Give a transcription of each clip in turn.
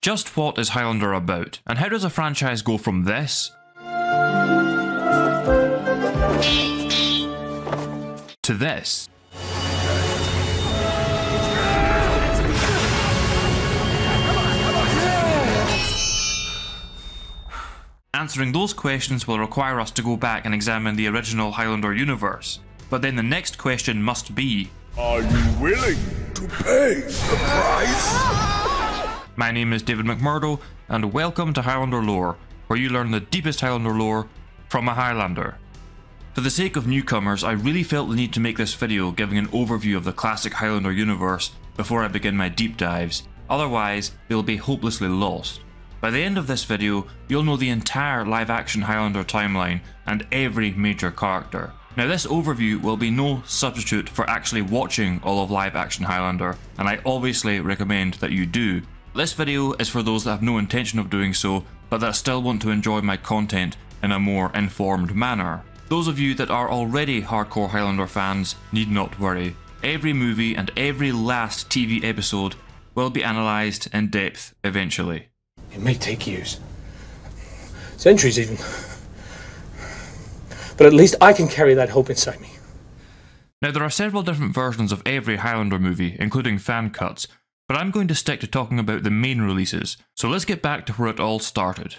Just what is Highlander about, and how does a franchise go from this to this? Answering those questions will require us to go back and examine the original Highlander universe. But then the next question must be, are you willing to pay the price? My name is David McMurdo, and welcome to Highlander Lore, where you learn the deepest Highlander lore from a Highlander. For the sake of newcomers, I really felt the need to make this video giving an overview of the classic Highlander universe before I begin my deep dives, otherwise they'll be hopelessly lost. By the end of this video, you'll know the entire live-action Highlander timeline and every major character. Now this overview will be no substitute for actually watching all of live-action Highlander, and I obviously recommend that you do. This video is for those that have no intention of doing so, but that still want to enjoy my content in a more informed manner. Those of you that are already hardcore Highlander fans need not worry. Every movie and every last TV episode will be analysed in depth eventually. It may take years. Centuries even. But at least I can carry that hope inside me. Now there are several different versions of every Highlander movie, including fan cuts, but I'm going to stick to talking about the main releases, so let's get back to where it all started.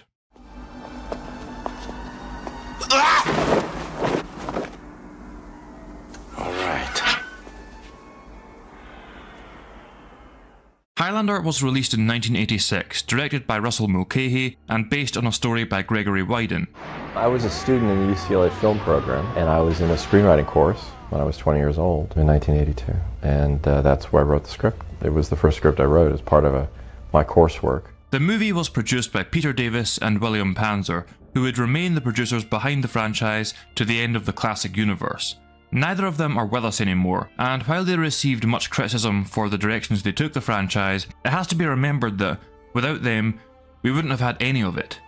Highlander was released in 1986, directed by Russell Mulcahy, and based on a story by Gregory Widen. I was a student in the UCLA film program, and I was in a screenwriting course when I was 20 years old in 1982, and that's where I wrote the script. It was the first script I wrote as part of my coursework. The movie was produced by Peter Davis and William Panzer, who would remain the producers behind the franchise to the end of the classic universe. Neither of them are with us anymore, and while they received much criticism for the directions they took the franchise, it has to be remembered that, without them, we wouldn't have had any of it.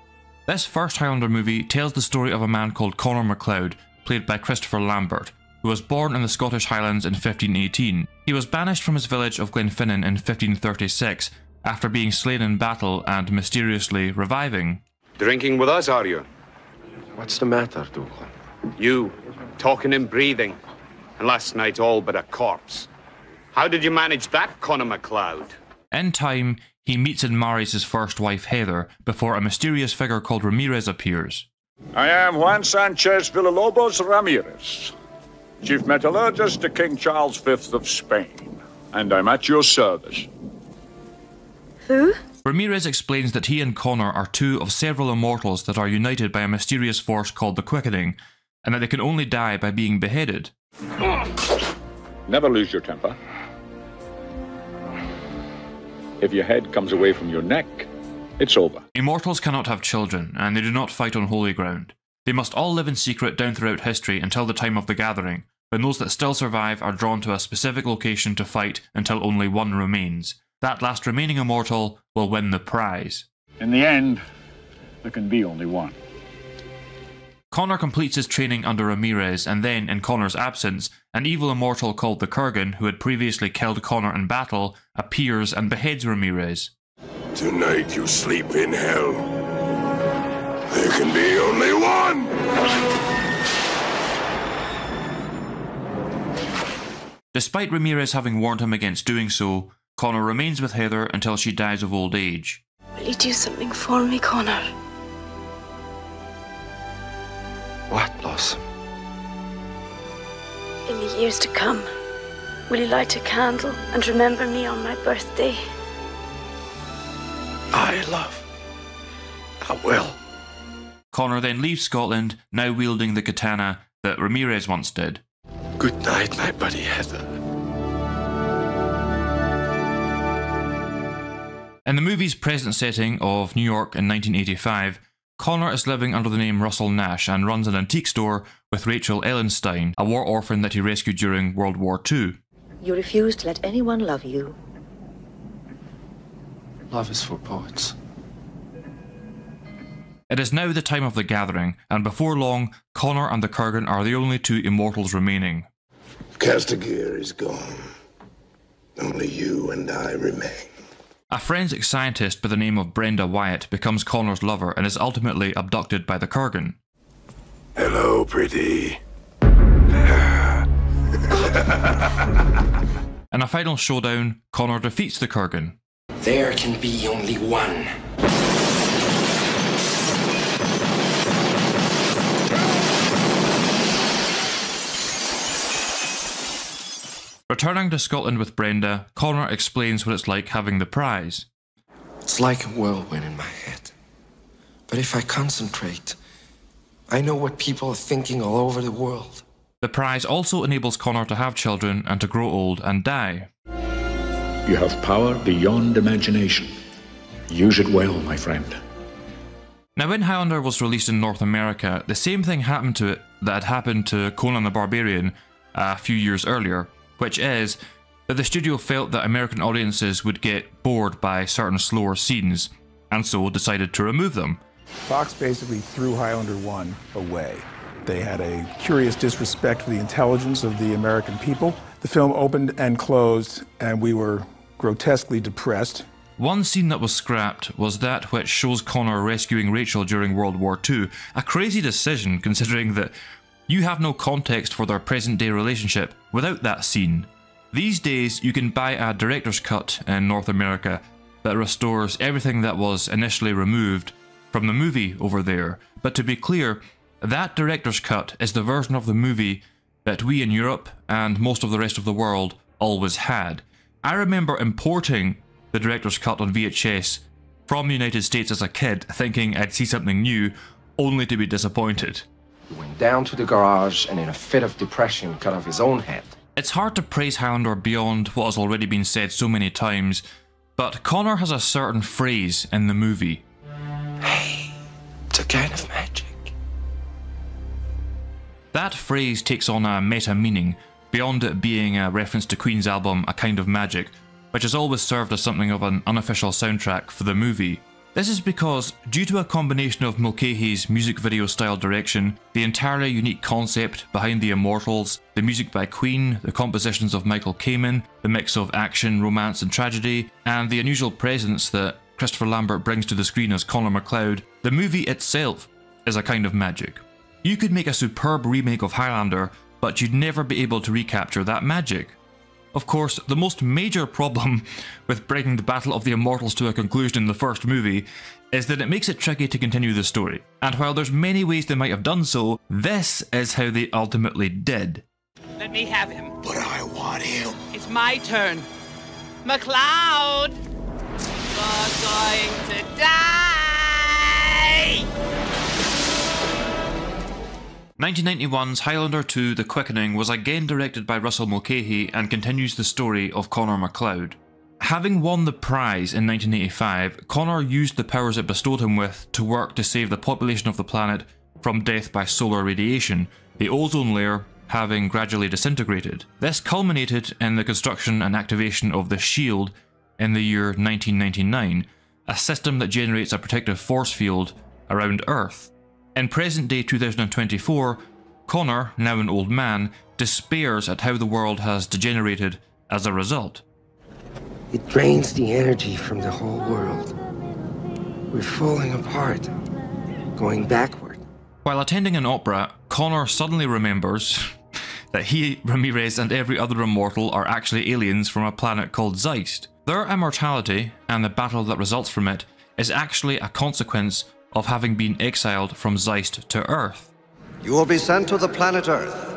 This first Highlander movie tells the story of a man called Connor MacLeod, played by Christopher Lambert, who was born in the Scottish Highlands in 1518. He was banished from his village of Glenfinnan in 1536, after being slain in battle and mysteriously reviving. Drinking with us, are you? What's the matter, Dougal? You, talking and breathing, and last night all but a corpse. How did you manage that, Connor MacLeod? In time, he meets and marries his first wife Heather, before a mysterious figure called Ramirez appears. I am Juan Sanchez Villalobos Ramirez, Chief Metallurgist to King Charles V of Spain, and I'm at your service. Who? Ramirez explains that he and Connor are two of several immortals that are united by a mysterious force called the Quickening, and that they can only die by being beheaded. Never lose your temper. If your head comes away from your neck, it's over. Immortals cannot have children, and they do not fight on holy ground. They must all live in secret down throughout history until the time of the gathering, when those that still survive are drawn to a specific location to fight until only one remains. That last remaining immortal will win the prize. In the end, there can be only one. Connor completes his training under Ramirez, and then, in Connor's absence, an evil immortal called the Kurgan, who had previously killed Connor in battle, appears and beheads Ramirez. Tonight you sleep in hell. There can be only one! Despite Ramirez having warned him against doing so, Connor remains with Heather until she dies of old age. Will you do something for me, Connor? What, Blossom? In the years to come, will you light a candle and remember me on my birthday? I will. Connor then leaves Scotland, now wielding the katana that Ramirez once did. Good night, my buddy Heather. In the movie's present setting of New York in 1985, Connor is living under the name Russell Nash and runs an antique store with Rachel Ellenstein, a war orphan that he rescued during World War II. You refuse to let anyone love you. Love is for poets. It is now the time of the gathering, and before long, Connor and the Kurgan are the only two immortals remaining. Castigir is gone. Only you and I remain. A forensic scientist by the name of Brenda Wyatt becomes Connor's lover and is ultimately abducted by the Kurgan. Hello, pretty. In a final showdown, Connor defeats the Kurgan. There can be only one. Returning to Scotland with Brenda, Connor explains what it's like having the prize. It's like a whirlwind in my head. But if I concentrate, I know what people are thinking all over the world. The prize also enables Connor to have children and to grow old and die. You have power beyond imagination. Use it well, my friend. Now, when Highlander was released in North America, the same thing happened to it that had happened to Conan the Barbarian a few years earlier, which is that the studio felt that American audiences would get bored by certain slower scenes, and so decided to remove them. Fox basically threw Highlander 1 away. They had a curious disrespect for the intelligence of the American people. The film opened and closed, and we were grotesquely depressed. One scene that was scrapped was that which shows Connor rescuing Rachel during World War II, a crazy decision considering that you have no context for their present-day relationship without that scene. These days, you can buy a director's cut in North America that restores everything that was initially removed from the movie over there. But to be clear, that director's cut is the version of the movie that we in Europe and most of the rest of the world always had. I remember importing the director's cut on VHS from the United States as a kid, thinking I'd see something new, only to be disappointed. He went down to the garage and in a fit of depression cut off his own head. It's hard to praise Highlander beyond what has already been said so many times, but Connor has a certain phrase in the movie. Hey, it's a kind of magic. That phrase takes on a meta meaning, beyond it being a reference to Queen's album A Kind of Magic, which has always served as something of an unofficial soundtrack for the movie. This is because, due to a combination of Mulcahy's music video style direction, the entirely unique concept behind the Immortals, the music by Queen, the compositions of Michael Kamen, the mix of action, romance and tragedy, and the unusual presence that Christopher Lambert brings to the screen as Connor MacLeod, the movie itself is a kind of magic. You could make a superb remake of Highlander, but you'd never be able to recapture that magic. Of course, the most major problem with bringing the Battle of the Immortals to a conclusion in the first movie is that it makes it tricky to continue the story. And while there's many ways they might have done so, this is how they ultimately did. Let me have him. But I want him. It's my turn. MacLeod! You're going to die! 1991's Highlander 2 The Quickening was again directed by Russell Mulcahy and continues the story of Connor MacLeod. Having won the prize in 1985, Connor used the powers it bestowed him with to work to save the population of the planet from death by solar radiation, the ozone layer having gradually disintegrated. This culminated in the construction and activation of the SHIELD in the year 1999, a system that generates a protective force field around Earth. In present-day 2024, Connor, now an old man, despairs at how the world has degenerated as a result. It drains the energy from the whole world. We're falling apart, going backward. While attending an opera, Connor suddenly remembers that he, Ramirez, and every other immortal are actually aliens from a planet called Zeist. Their immortality, and the battle that results from it, is actually a consequence of having been exiled from Zeist to Earth. You will be sent to the planet Earth.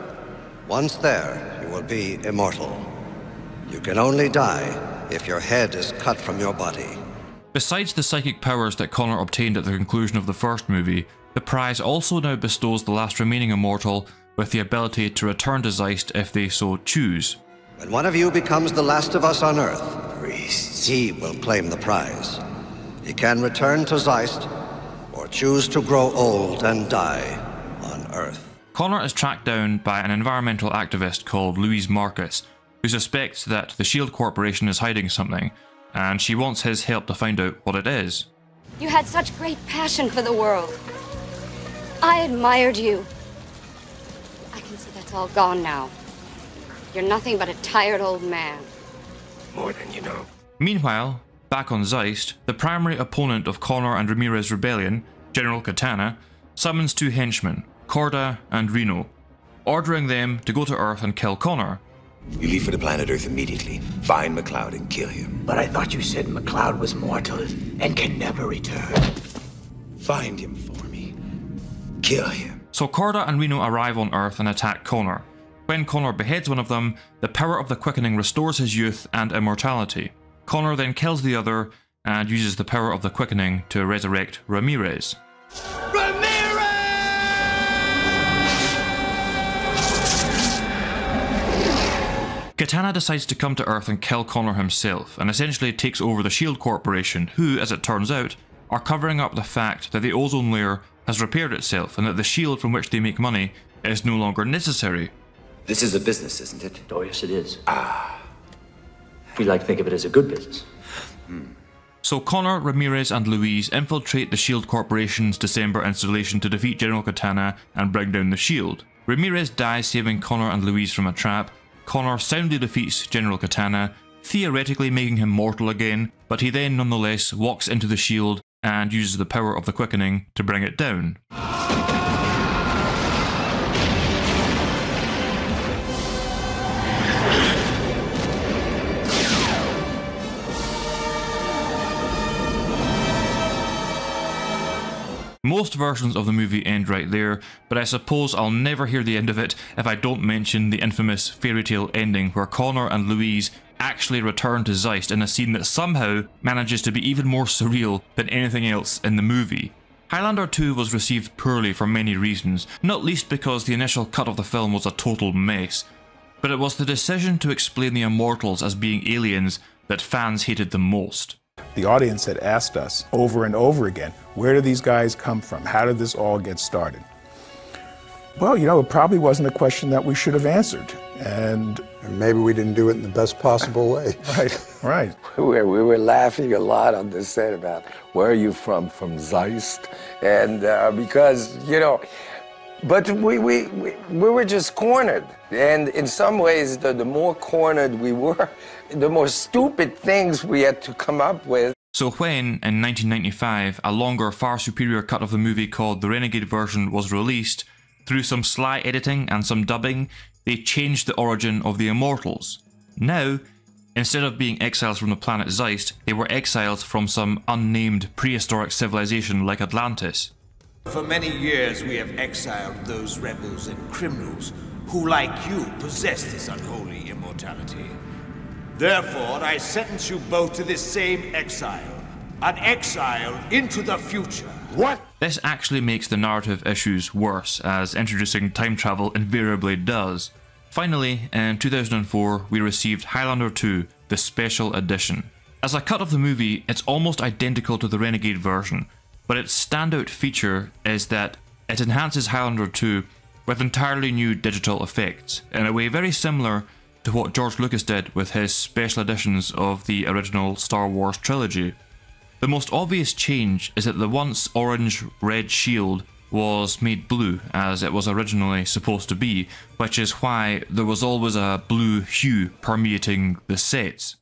Once there, you will be immortal. You can only die if your head is cut from your body. Besides the psychic powers that Connor obtained at the conclusion of the first movie, the prize also now bestows the last remaining immortal with the ability to return to Zeist if they so choose. When one of you becomes the last of us on Earth, he will claim the prize. He can return to Zeist, or choose to grow old and die on Earth. Connor is tracked down by an environmental activist called Louise Marcus, who suspects that the SHIELD Corporation is hiding something, and she wants his help to find out what it is. You had such great passion for the world. I admired you. I can see that's all gone now. You're nothing but a tired old man. More than you know. Meanwhile, Back on Zeist, the primary opponent of Connor and Ramirez's rebellion, General Katana, summons two henchmen, Corda and Reno, ordering them to go to Earth and kill Connor. You leave for the planet Earth immediately. Find McLeod and kill him. But I thought you said McLeod was mortal and can never return. Find him for me. Kill him. So Corda and Reno arrive on Earth and attack Connor. When Connor beheads one of them, the power of the Quickening restores his youth and immortality. Connor then kills the other and uses the power of the Quickening to resurrect Ramirez. Katana decides to come to Earth and kill Connor himself, and essentially takes over the SHIELD Corporation, who, as it turns out, are covering up the fact that the ozone layer has repaired itself and that the SHIELD from which they make money is no longer necessary. This is a business, isn't it? Oh, yes, it is. We like to think of it as a good business. So Connor, Ramirez and Louise infiltrate the SHIELD Corporation's December installation to defeat General Katana and bring down the SHIELD. Ramirez dies saving Connor and Louise from a trap. Connor soundly defeats General Katana, theoretically making him mortal again, but he then nonetheless walks into the SHIELD and uses the power of the Quickening to bring it down. Most versions of the movie end right there, but I suppose I'll never hear the end of it if I don't mention the infamous fairy tale ending where Connor and Louise actually return to Zeist in a scene that somehow manages to be even more surreal than anything else in the movie. Highlander 2 was received poorly for many reasons, not least because the initial cut of the film was a total mess, but it was the decision to explain the Immortals as being aliens that fans hated the most. The audience had asked us over and over again, where do these guys come from? How did this all get started? Well, you know, it probably wasn't a question that we should have answered. And maybe we didn't do it in the best possible way. Right. We were laughing a lot on the set about where are you from Zeist? And because, you know, but we were just cornered. And in some ways, the more cornered we were, the more stupid things we had to come up with. So when, in 1995, a longer, far superior cut of the movie called the Renegade version was released, through some sly editing and some dubbing, they changed the origin of the Immortals. Now, instead of being exiles from the planet Zeist, they were exiles from some unnamed prehistoric civilization like Atlantis. For many years we have exiled those rebels and criminals who, like you, possess this unholy immortality. Therefore, I sentence you both to this same exile. An exile into the future. What? This actually makes the narrative issues worse, as introducing time travel invariably does. Finally, in 2004, we received Highlander 2, the Special Edition. As a cut of the movie, it's almost identical to the Renegade version, but its standout feature is that it enhances Highlander 2 with entirely new digital effects, in a way very similar to what George Lucas did with his special editions of the original Star Wars trilogy. The most obvious change is that the once orange-red shield was made blue, as it was originally supposed to be, which is why there was always a blue hue permeating the sets.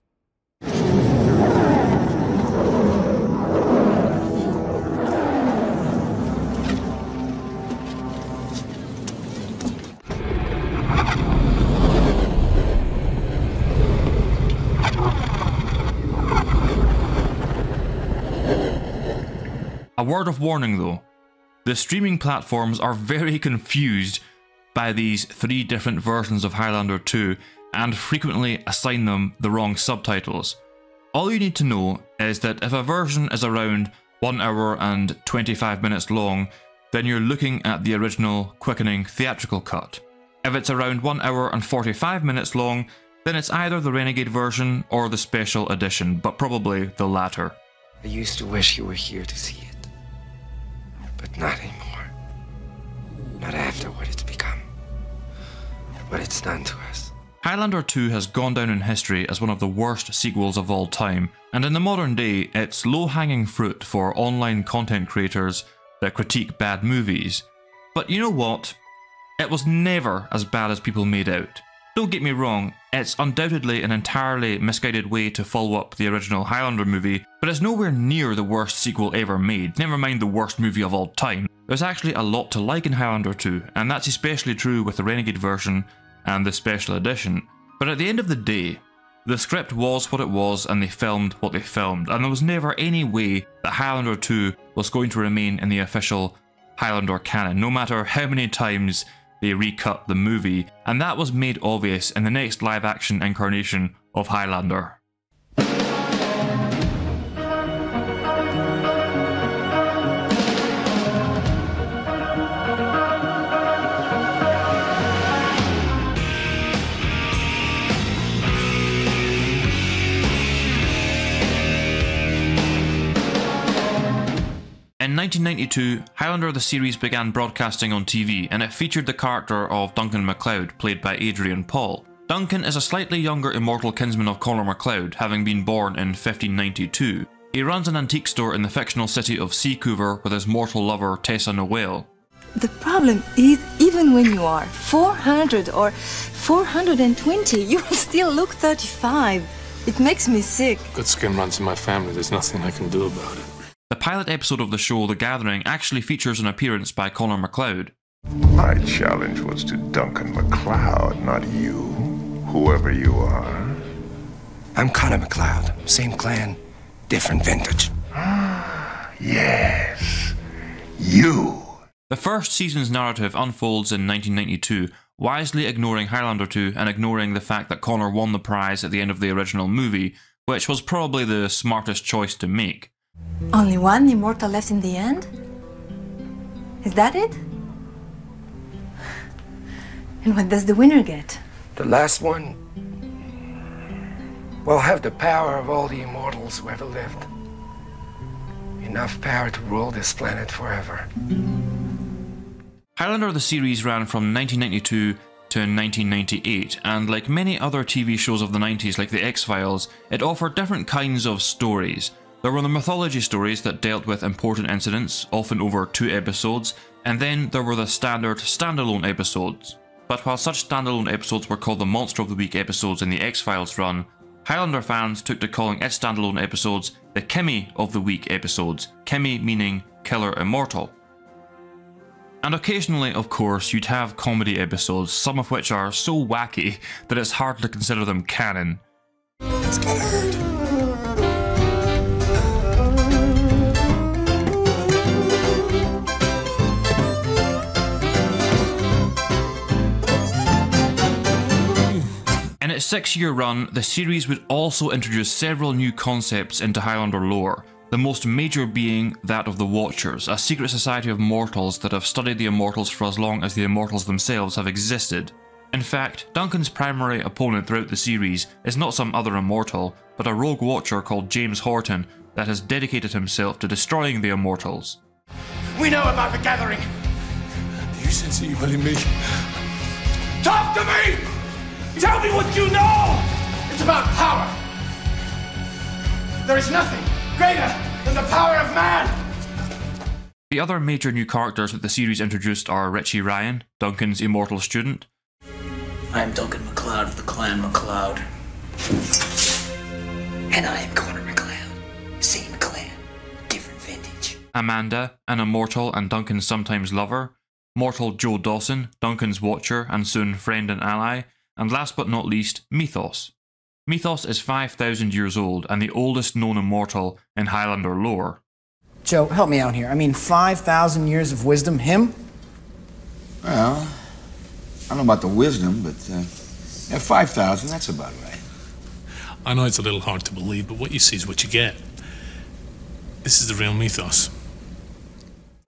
A word of warning though, the streaming platforms are very confused by these 3 different versions of Highlander 2 and frequently assign them the wrong subtitles. All you need to know is that if a version is around 1 hour and 25 minutes long, then you're looking at the original Quickening theatrical cut. If it's around 1 hour and 45 minutes long, then it's either the Renegade version or the Special Edition, but probably the latter. I used to wish you were here to see it. But not anymore. Not after what it's become. What it's done to us. Highlander 2 has gone down in history as one of the worst sequels of all time, and in the modern day, it's low-hanging fruit for online content creators that critique bad movies. But you know what? It was never as bad as people made out. Don't get me wrong, it's undoubtedly an entirely misguided way to follow up the original Highlander movie, but it's nowhere near the worst sequel ever made, never mind the worst movie of all time. There's actually a lot to like in Highlander 2, and that's especially true with the Renegade version and the special edition. But at the end of the day, the script was what it was and they filmed what they filmed, and there was never any way that Highlander 2 was going to remain in the official Highlander canon, no matter how many times they recut the movie, and that was made obvious in the next live-action incarnation of Highlander. In 1992, Highlander the Series began broadcasting on TV, and it featured the character of Duncan MacLeod, played by Adrian Paul. Duncan is a slightly younger immortal kinsman of Connor MacLeod, having been born in 1592. He runs an antique store in the fictional city of Seacouver with his mortal lover Tessa Noel. The problem is, even when you are 400 or 420, you will still look 35. It makes me sick. Good skin runs in my family. There's nothing I can do about it. The pilot episode of the show, The Gathering, actually features an appearance by Connor MacLeod. My challenge was to Duncan MacLeod, not you, whoever you are. I'm Connor MacLeod. Same clan, different vintage. Yes, you. The first season's narrative unfolds in 1992, wisely ignoring Highlander 2 and ignoring the fact that Connor won the prize at the end of the original movie, which was probably the smartest choice to make. Only one immortal left in the end? Is that it? And what does the winner get? The last one will have the power of all the immortals who ever lived. Enough power to rule this planet forever. Highlander the Series ran from 1992 to 1998, and like many other TV shows of the 90s like The X-Files, it offered different kinds of stories. There were the mythology stories that dealt with important incidents, often over 2 episodes, and then there were the standard standalone episodes. But while such standalone episodes were called the Monster of the Week episodes in the X-Files run, Highlander fans took to calling its standalone episodes the Kimmy of the Week episodes, Kimmy meaning Killer Immortal. And occasionally, of course, you'd have comedy episodes, some of which are so wacky that it's hard to consider them canon. It's gonna hurt. In its 6-year run, the series would also introduce several new concepts into Highlander lore, the most major being that of the Watchers, a secret society of mortals that have studied the Immortals for as long as the Immortals themselves have existed. In fact, Duncan's primary opponent throughout the series is not some other Immortal, but a rogue Watcher called James Horton that has dedicated himself to destroying the Immortals. We know about the Gathering. Do you sense evil in me? Talk to me! Tell me what you know! It's about power. There is nothing greater than the power of man! The other major new characters that the series introduced are Richie Ryan, Duncan's immortal student. I am Duncan MacLeod of the Clan MacLeod. And I am Connor MacLeod. Same clan, different vintage. Amanda, an immortal and Duncan's sometimes lover. Mortal Joe Dawson, Duncan's watcher and soon friend and ally. And last but not least, Mythos. Mythos is 5,000 years old and the oldest known immortal in Highlander lore. Joe, help me out here. I mean, 5,000 years of wisdom, him? Well, I don't know about the wisdom, but yeah, 5,000, that's about right. I know it's a little hard to believe, but what you see is what you get. This is the real Mythos.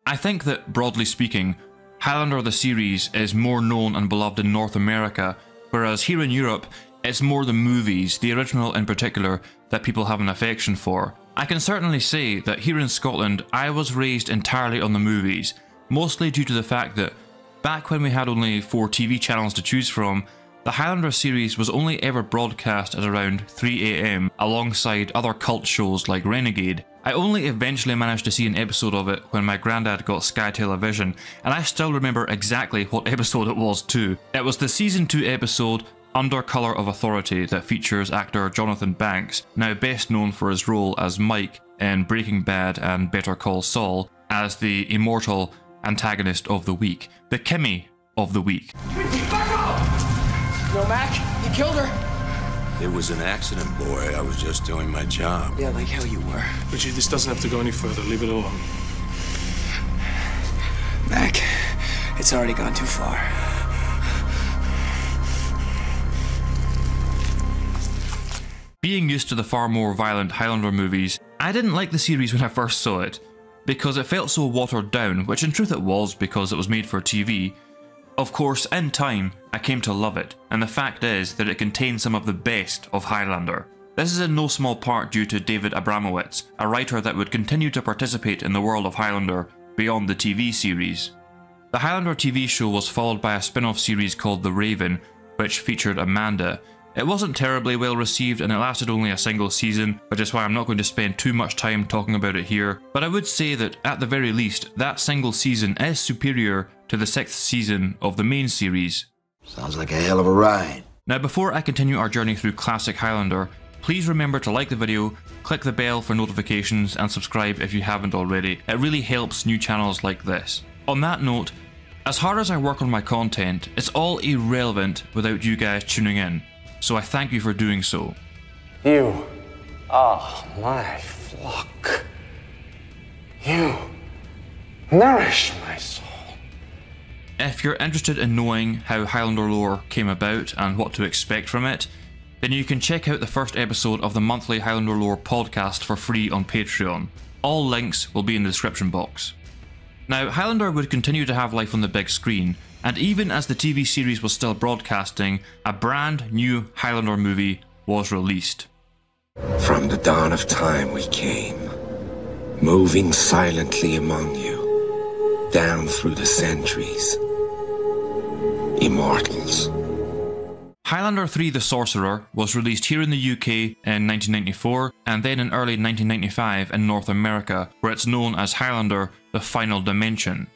I think that, broadly speaking, Highlander the Series is more known and beloved in North America, whereas here in Europe, it's more the movies, the original in particular, that people have an affection for. I can certainly say that here in Scotland, I was raised entirely on the movies, mostly due to the fact that back when we had only 4 TV channels to choose from, the Highlander series was only ever broadcast at around 3 AM alongside other cult shows like Renegade. I only eventually managed to see an episode of it when my granddad got Sky Television, and I still remember exactly what episode it was too. It was the season 2 episode Under Colour of Authority that features actor Jonathan Banks, now best known for his role as Mike in Breaking Bad and Better Call Saul, as the immortal antagonist of the week, the Kimmy of the week. No, Mac, you killed her. It was an accident, boy. I was just doing my job. Yeah, like how you were. Richie, this doesn't have to go any further. Leave it alone. Mac, it's already gone too far. Being used to the far more violent Highlander movies, I didn't like the series when I first saw it, because it felt so watered down, which in truth it was because it was made for TV. Of course, in time, I came to love it, and the fact is that it contains some of the best of Highlander. This is in no small part due to David Abramowitz, a writer that would continue to participate in the world of Highlander beyond the TV series. The Highlander TV show was followed by a spin-off series called The Raven, which featured Amanda. It wasn't terribly well received and it lasted only a single season, which is why I'm not going to spend too much time talking about it here, but I would say that at the very least, that single season is superior to the 6th season of the main series. Sounds like a hell of a ride. Now before I continue our journey through classic Highlander, please remember to like the video, click the bell for notifications and subscribe if you haven't already. It really helps new channels like this. On that note, as hard as I work on my content, it's all irrelevant without you guys tuning in. So I thank you for doing so. You are my flock. You nourish my soul. If you're interested in knowing how Highlander Lore came about and what to expect from it, then you can check out the first episode of the monthly Highlander Lore podcast for free on Patreon. All links will be in the description box. Now, Highlander would continue to have life on the big screen, and even as the TV series was still broadcasting, a brand new Highlander movie was released. From the dawn of time we came, moving silently among you, down through the centuries. Immortals. Highlander 3 the Sorcerer was released here in the UK in 1994 and then in early 1995 in North America, where it's known as Highlander the Final Dimension.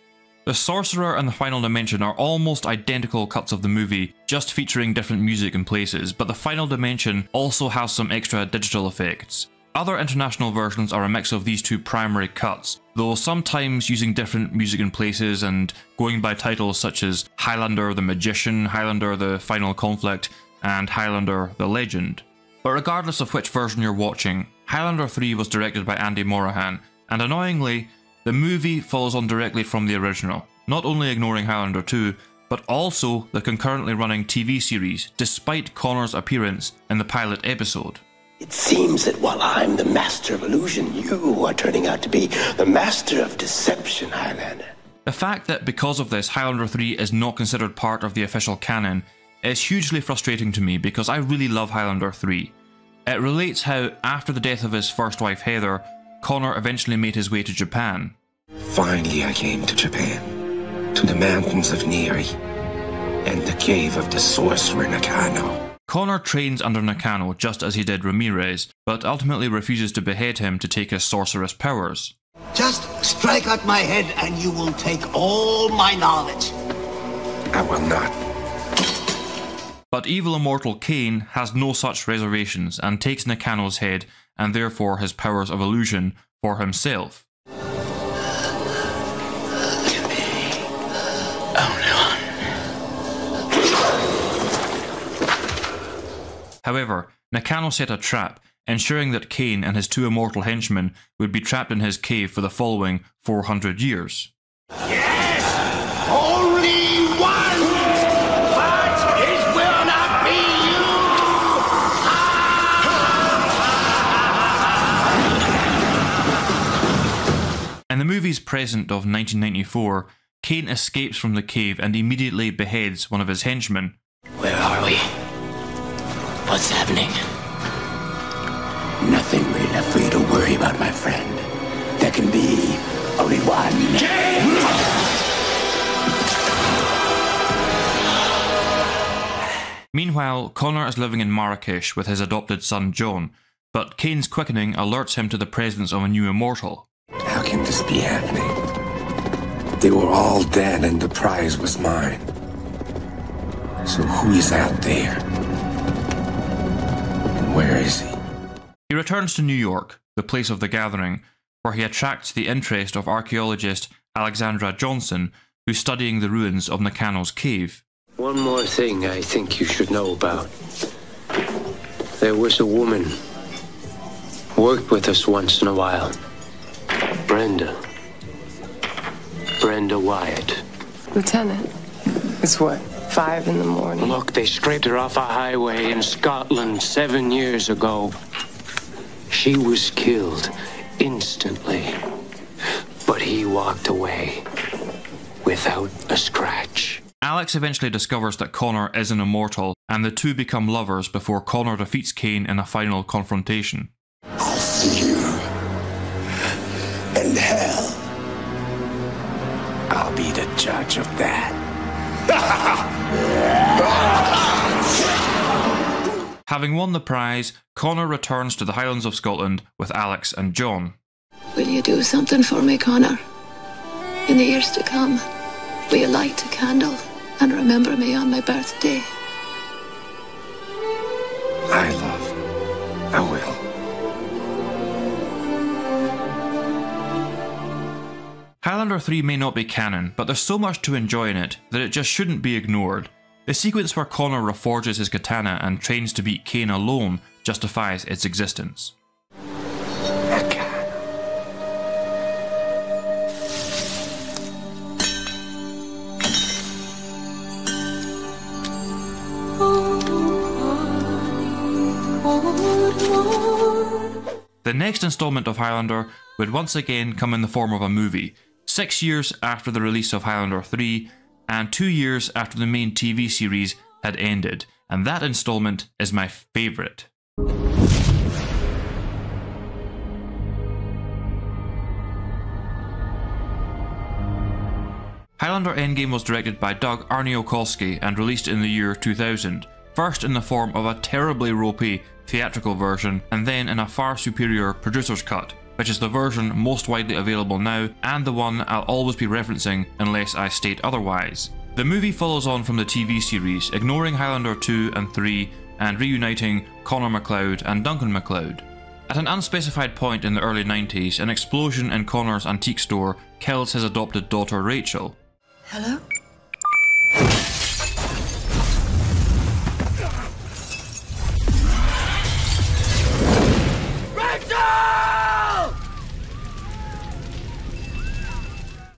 The Sorcerer and the Final Dimension are almost identical cuts of the movie, just featuring different music in places, but the Final Dimension also has some extra digital effects. Other international versions are a mix of these two primary cuts, though sometimes using different music in places and going by titles such as Highlander the Magician, Highlander the Final Conflict, and Highlander the Legend. But regardless of which version you're watching, Highlander 3 was directed by Andy Morahan, and annoyingly, the movie follows on directly from the original, not only ignoring Highlander 2, but also the concurrently running TV series, despite Connor's appearance in the pilot episode. It seems that while I'm the master of illusion, you are turning out to be the master of deception, Highlander. The fact that because of this Highlander 3 is not considered part of the official canon is hugely frustrating to me because I really love Highlander 3. It relates how, after the death of his first wife Heather, Connor eventually made his way to Japan. Finally I came to Japan, to the mountains of Neri, and the cave of the sorcerer Nakano. Connor trains under Nakano just as he did Ramirez, but ultimately refuses to behead him to take his sorceress powers. Just strike at my head and you will take all my knowledge. I will not. But evil immortal Kane has no such reservations and takes Nakano's head and therefore his powers of illusion for himself. However, Nakano set a trap, ensuring that Kane and his two immortal henchmen would be trapped in his cave for the following 400 years. Yes! Only one! But it will not be you! In the movie's present of 1994, Kane escapes from the cave and immediately beheads one of his henchmen. Where are we? What's happening? Nothing really left for you to worry about, my friend. There can be only one. Meanwhile, Connor is living in Marrakesh with his adopted son John, but Kane's quickening alerts him to the presence of a new immortal. How can this be happening? They were all dead and the prize was mine. So who is out there? And where is he? He returns to New York, the place of the gathering, where he attracts the interest of archaeologist Alexandra Johnson, who's studying the ruins of Nakano's cave. One more thing I think you should know about. There was a woman who worked with us once in a while. Brenda Wyatt. Lieutenant, it's what, 5 in the morning? Look, they scraped her off a highway in Scotland 7 years ago. She was killed instantly, but he walked away without a scratch. Alex eventually discovers that Connor is an immortal, and the two become lovers before Connor defeats Kane in a final confrontation. I'll see you in hell. I'll be the judge of that. Having won the prize, Connor returns to the Highlands of Scotland with Alex and John. Will you do something for me, Connor? In the years to come, will you light a candle and remember me on my birthday? I will. Highlander 3 may not be canon, but there's so much to enjoy in it that it just shouldn't be ignored. The sequence where Connor reforges his katana and trains to beat Kane alone justifies its existence. The next installment of Highlander would once again come in the form of a movie, 6 years after the release of Highlander 3, and 2 years after the main TV series had ended, and that installment is my favourite. Highlander Endgame was directed by Doug Arniokolsky and released in the year 2000, first in the form of a terribly ropey theatrical version, and then in a far superior producer's cut, which is the version most widely available now, and the one I'll always be referencing unless I state otherwise. The movie follows on from the TV series, ignoring Highlander 2 and 3 and reuniting Connor MacLeod and Duncan MacLeod. At an unspecified point in the early 90s, an explosion in Connor's antique store kills his adopted daughter Rachel. Hello?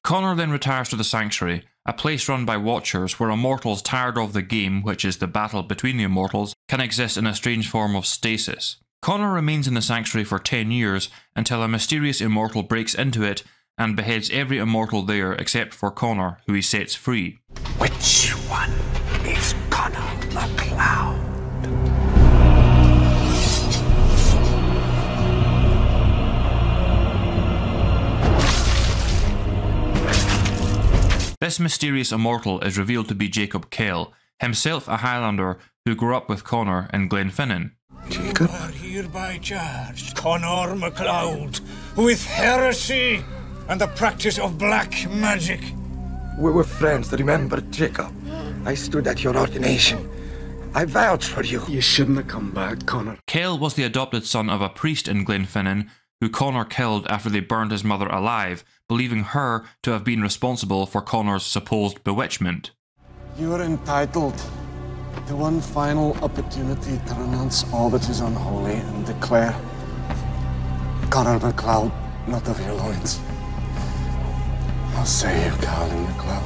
Connor then retires to the Sanctuary, a place run by Watchers where immortals tired of the game, which is the battle between the immortals, can exist in a strange form of stasis. Connor remains in the Sanctuary for 10 years until a mysterious immortal breaks into it and beheads every immortal there except for Connor, who he sets free. Which one is Connor MacLeod? This mysterious immortal is revealed to be Jacob Kell, himself a Highlander who grew up with Connor in Glenfinnan. Jacob? You are hereby charged, Connor MacLeod, with heresy and the practice of black magic. We were friends, remember, Jacob? I stood at your ordination. I vouch for you. You shouldn't have come back, Connor. Kell was the adopted son of a priest in Glenfinnan who Connor killed after they burned his mother alive, believing her to have been responsible for Connor's supposed bewitchment. You are entitled to one final opportunity to renounce all that is unholy and declare Connor MacLeod not of your loins. I'll say you, Colin MacLeod.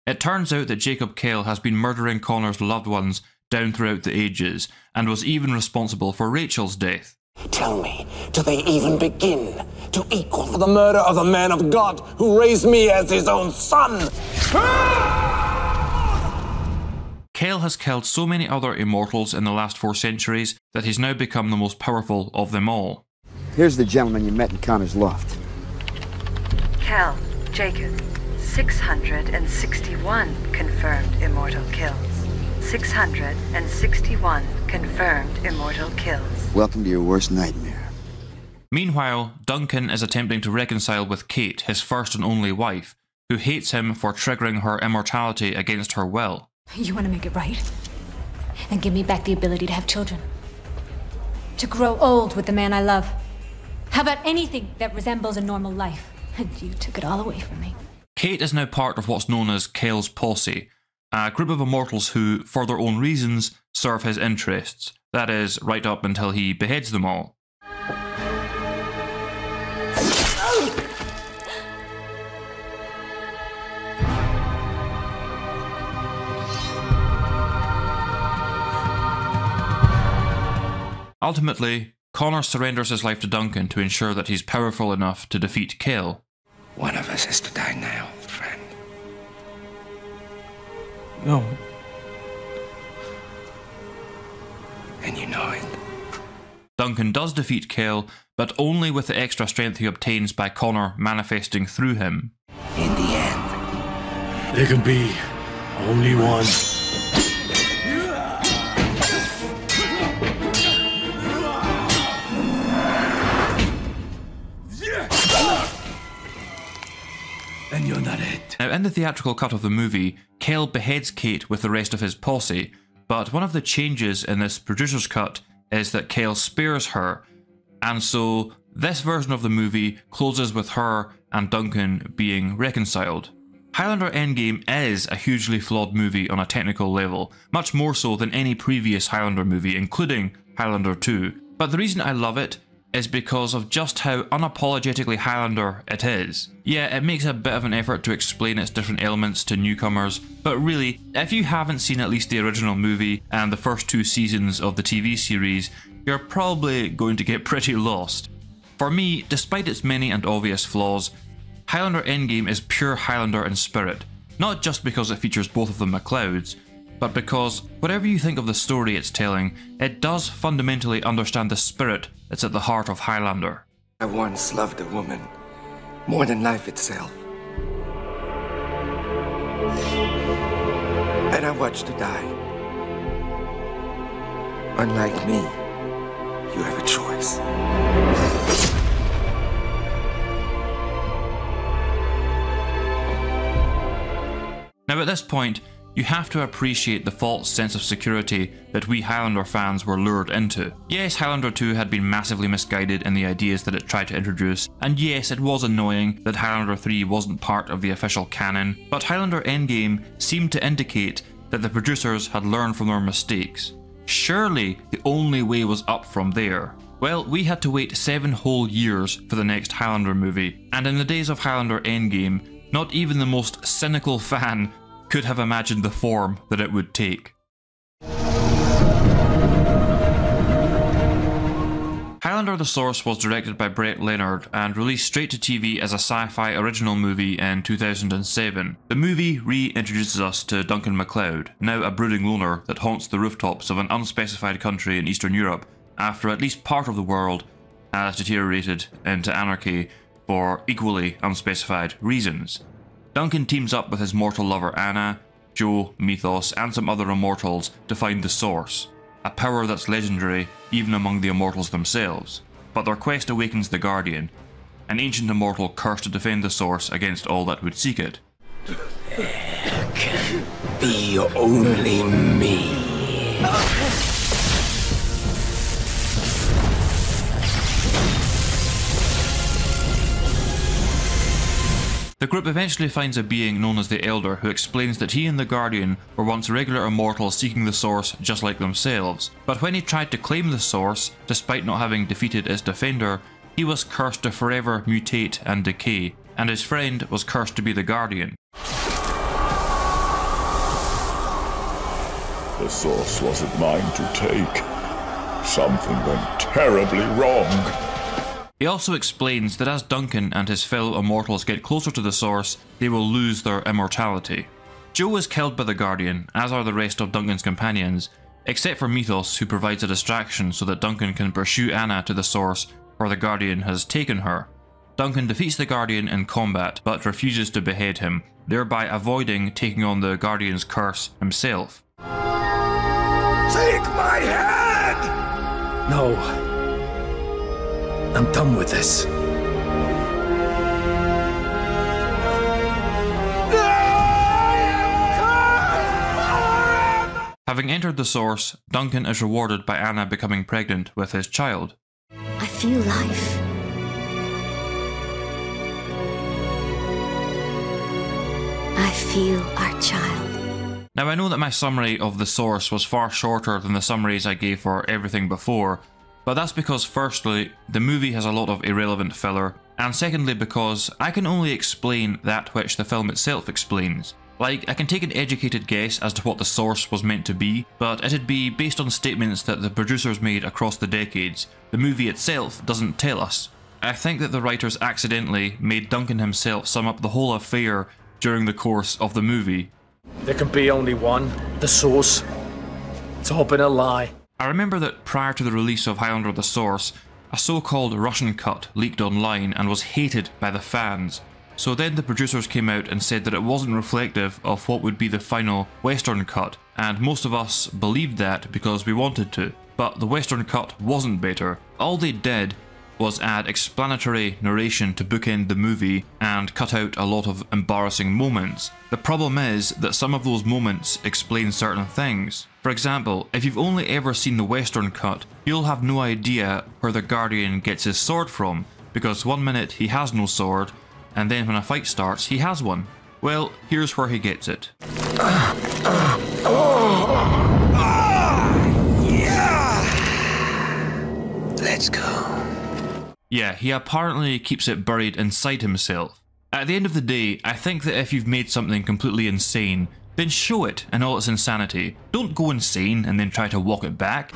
It turns out that Jacob Kell has been murdering Connor's loved ones down throughout the ages, and was even responsible for Rachel's death. Tell me, do they even begin to equal the murder of the man of God who raised me as his own son? Kell has killed so many other immortals in the last 4 centuries that he's now become the most powerful of them all. Here's the gentleman you met in Connor's loft. Kell, Jacob, 661 confirmed immortal kills. 661 confirmed immortal kills. Welcome to your worst nightmare. Meanwhile, Duncan is attempting to reconcile with Kate, his first and only wife, who hates him for triggering her immortality against her will. You want to make it right? And give me back the ability to have children. To grow old with the man I love. How about anything that resembles a normal life? And you took it all away from me. Kate is now part of what's known as Kel's posse, a group of immortals who, for their own reasons, serve his interests. That is, right up until he beheads them all. Ultimately, Connor surrenders his life to Duncan to ensure that he's powerful enough to defeat Kel. One of us has to die now, friend. No. And you know it. Duncan does defeat Kel, but only with the extra strength he obtains by Connor manifesting through him. In the end, there can be only one. And you're not it. Now, in the theatrical cut of the movie, Kel beheads Kate with the rest of his posse, but one of the changes in this producer's cut is that Kel spares her, and so this version of the movie closes with her and Duncan being reconciled. Highlander Endgame is a hugely flawed movie on a technical level, much more so than any previous Highlander movie, including Highlander 2, but the reason I love it is because of just how unapologetically Highlander it is. Yeah, it makes a bit of an effort to explain its different elements to newcomers, but really, if you haven't seen at least the original movie and the first 2 seasons of the TV series, you're probably going to get pretty lost. For me, despite its many and obvious flaws, Highlander Endgame is pure Highlander in spirit, not just because it features both of the MacLeods, but because, whatever you think of the story it's telling, it does fundamentally understand the spirit that's at the heart of Highlander. I once loved a woman more than life itself. And I watched her die. Unlike me, you have a choice. Now at this point, you have to appreciate the false sense of security that we Highlander fans were lured into. Yes, Highlander 2 had been massively misguided in the ideas that it tried to introduce, and yes, it was annoying that Highlander 3 wasn't part of the official canon, but Highlander Endgame seemed to indicate that the producers had learned from their mistakes. Surely the only way was up from there. Well, we had to wait 7 whole years for the next Highlander movie, and in the days of Highlander Endgame, not even the most cynical fan could have imagined the form that it would take. Highlander the Source was directed by Brett Leonard and released straight to TV as a sci-fi original movie in 2007. The movie reintroduces us to Duncan MacLeod, now a brooding loner that haunts the rooftops of an unspecified country in Eastern Europe after at least part of the world has deteriorated into anarchy for equally unspecified reasons. Duncan teams up with his mortal lover Anna, Joe, Mythos, and some other immortals to find the Source, a power that's legendary even among the immortals themselves. But their quest awakens the Guardian, an ancient immortal cursed to defend the Source against all that would seek it. There can be only me. The group eventually finds a being known as the Elder who explains that he and the Guardian were once regular immortals seeking the Source just like themselves, but when he tried to claim the Source, despite not having defeated its defender, he was cursed to forever mutate and decay, and his friend was cursed to be the Guardian. The Source wasn't mine to take. Something went terribly wrong. He also explains that as Duncan and his fellow immortals get closer to the Source, they will lose their immortality. Joe is killed by the Guardian, as are the rest of Duncan's companions, except for Mythos, who provides a distraction so that Duncan can pursue Anna to the Source where the Guardian has taken her. Duncan defeats the Guardian in combat, but refuses to behead him, thereby avoiding taking on the Guardian's curse himself. Take my head! No. I'm done with this. Having entered the Source, Duncan is rewarded by Anna becoming pregnant with his child. I feel life. I feel our child. Now I know that my summary of the Source was far shorter than the summaries I gave for everything before, but that's because firstly, the movie has a lot of irrelevant filler, and secondly because I can only explain that which the film itself explains. Like, I can take an educated guess as to what the Source was meant to be, but it'd be based on statements that the producers made across the decades. The movie itself doesn't tell us. I think that the writers accidentally made Duncan himself sum up the whole affair during the course of the movie. There can be only one, the Source. It's all been a lie. I remember that prior to the release of Highlander the Source, a so-called Russian cut leaked online and was hated by the fans. So then the producers came out and said that it wasn't reflective of what would be the final Western cut, and most of us believed that because we wanted to. But the Western cut wasn't better. All they did was add explanatory narration to bookend the movie and cut out a lot of embarrassing moments. The problem is that some of those moments explain certain things. For example, if you've only ever seen the Western cut, you'll have no idea where the Guardian gets his sword from, because one minute he has no sword, and then when a fight starts, he has one. Well, here's where he gets it. Let's go. Yeah, he apparently keeps it buried inside himself. At the end of the day, I think that if you've made something completely insane, then show it in all its insanity. Don't go insane and then try to walk it back.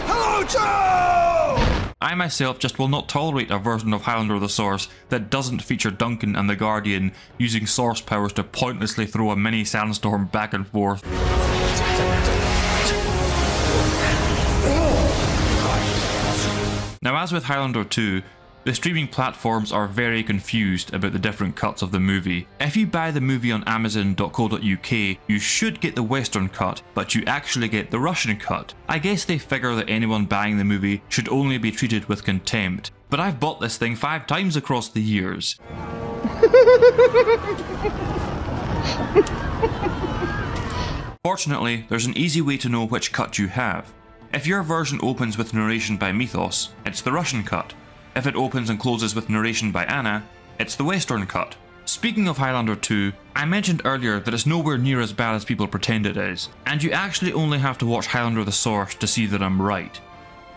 Hello, Joe! I myself just will not tolerate a version of Highlander the Source that doesn't feature Duncan and the Guardian using Source powers to pointlessly throw a mini sandstorm back and forth. Now, as with Highlander 2, the streaming platforms are very confused about the different cuts of the movie. If you buy the movie on Amazon.co.uk, you should get the Western cut, but you actually get the Russian cut. I guess they figure that anyone buying the movie should only be treated with contempt. But I've bought this thing 5 times across the years. Fortunately, there's an easy way to know which cut you have. If your version opens with narration by Mythos, it's the Russian cut. If it opens and closes with narration by Anna, it's the Western cut. Speaking of Highlander 2, I mentioned earlier that it's nowhere near as bad as people pretend it is, and you actually only have to watch Highlander the Source to see that I'm right.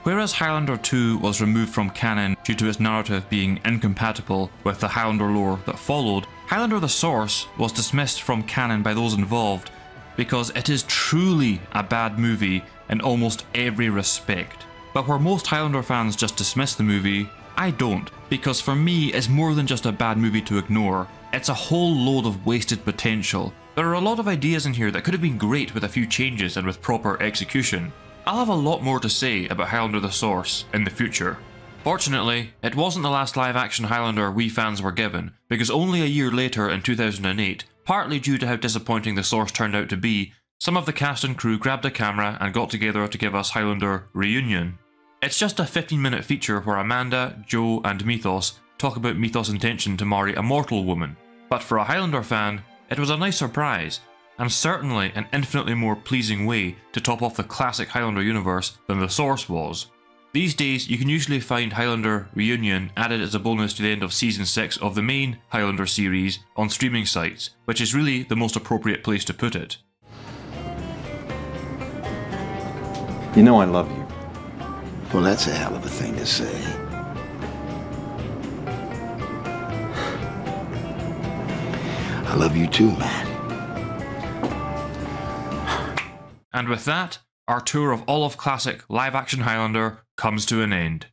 Whereas Highlander 2 was removed from canon due to its narrative being incompatible with the Highlander lore that followed, Highlander the Source was dismissed from canon by those involved because it is truly a bad movie in almost every respect. But where most Highlander fans just dismiss the movie, I don't, because for me it's more than just a bad movie to ignore, it's a whole load of wasted potential. There are a lot of ideas in here that could have been great with a few changes and with proper execution. I'll have a lot more to say about Highlander the Source in the future. Fortunately, it wasn't the last live-action Highlander we fans were given, because only a year later in 2008, partly due to how disappointing the Source turned out to be, some of the cast and crew grabbed a camera and got together to give us Highlander Reunion. It's just a 15-minute feature where Amanda, Joe and Mythos talk about Mythos' intention to marry a mortal woman. But for a Highlander fan, it was a nice surprise, and certainly an infinitely more pleasing way to top off the classic Highlander universe than the Source was. These days, you can usually find Highlander Reunion added as a bonus to the end of Season 6 of the main Highlander series on streaming sites, which is really the most appropriate place to put it. You know I love you. Well, that's a hell of a thing to say. I love you too, man. And with that, our tour of all of classic live-action Highlander comes to an end.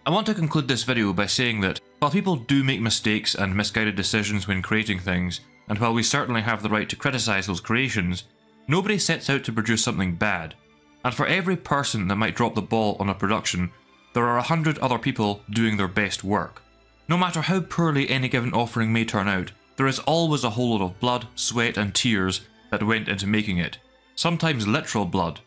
I want to conclude this video by saying that, while people do make mistakes and misguided decisions when creating things, and while we certainly have the right to criticise those creations, nobody sets out to produce something bad. And for every person that might drop the ball on a production, there are 100 other people doing their best work. No matter how poorly any given offering may turn out, there is always a whole lot of blood, sweat and tears that went into making it. Sometimes literal blood.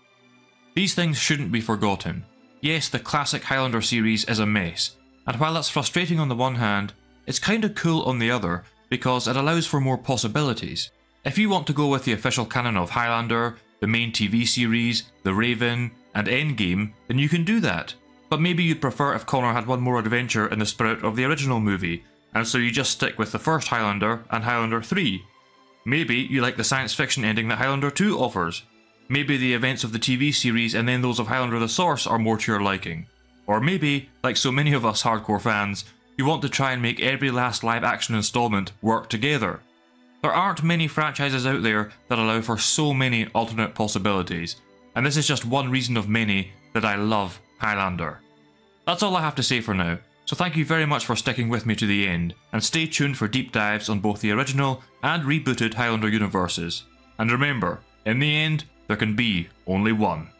These things shouldn't be forgotten. Yes, the classic Highlander series is a mess, and while that's frustrating on the one hand, it's kinda cool on the other because it allows for more possibilities. If you want to go with the official canon of Highlander, the main TV series, The Raven, and Endgame, then you can do that. But maybe you'd prefer if Connor had one more adventure in the spirit of the original movie, and so you just stick with the first Highlander and Highlander 3. Maybe you like the science fiction ending that Highlander 2 offers. Maybe the events of the TV series and then those of Highlander the Source are more to your liking. Or maybe, like so many of us hardcore fans, you want to try and make every last live action installment work together. There aren't many franchises out there that allow for so many alternate possibilities, and this is just one reason of many that I love Highlander. That's all I have to say for now, so thank you very much for sticking with me to the end, and stay tuned for deep dives on both the original and rebooted Highlander universes. And remember, in the end, there can be only one.